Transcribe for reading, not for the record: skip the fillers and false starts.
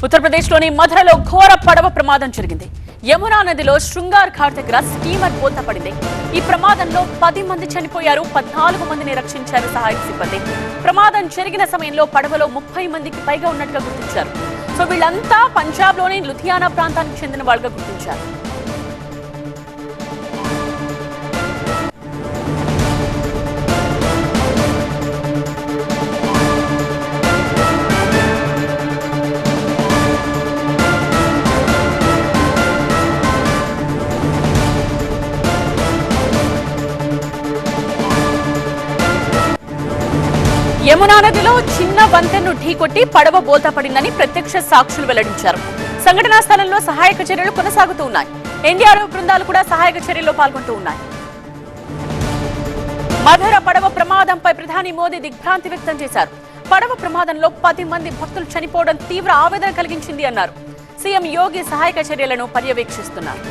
ఉత్తరప్రదేశ్లోని మధురలో ఘోర పడవ ప్రమాదం జరిగింది. యమునా నదిలో శృంగార్ ఘాట్ దగ్గర స్టీమర్ బోల్తా పడింది. ఈ ప్రమాదంలో 10 మంది చనిపోయారు, 14 మందిని రక్షించారు సహాయక సిబ్బంది. ప్రమాదం జరిగిన సమయంలో పడవలో 30 మందికి పైగా ఉన్నట్టుగా గుర్తించారు. సో వీళ్ళంతా పంజాబ్లోని లుధియానా ప్రాంతానికి చెందిన వాళ్ళుగా గుర్తించారు. యమునా నదిలో చిన్న వంతెన్ను ఢీకొట్టి పడవ బోల్తా పడిందని ప్రత్యక్ష సాక్షులు వెల్లడించారు. సంఘటనా స్థలంలో సహాయక చర్యలు కొనసాగుతూ ఉన్నాయి. ఎన్డీఆర్ఎఫ్ బృందాలు కూడా సహాయక చర్యల్లో పాల్గొంటూ ఉన్నాయి. మధుర పడవ ప్రమాదంపై ప్రధాని మోదీ దిగ్భ్రాంతి వ్యక్తం చేశారు. పడవ ప్రమాదంలో 10 మంది భక్తులు చనిపోవడం తీవ్ర ఆవేదన కలిగించింది అన్నారు. సీఎం యోగి సహాయక చర్యలను పర్యవేక్షిస్తున్నారు.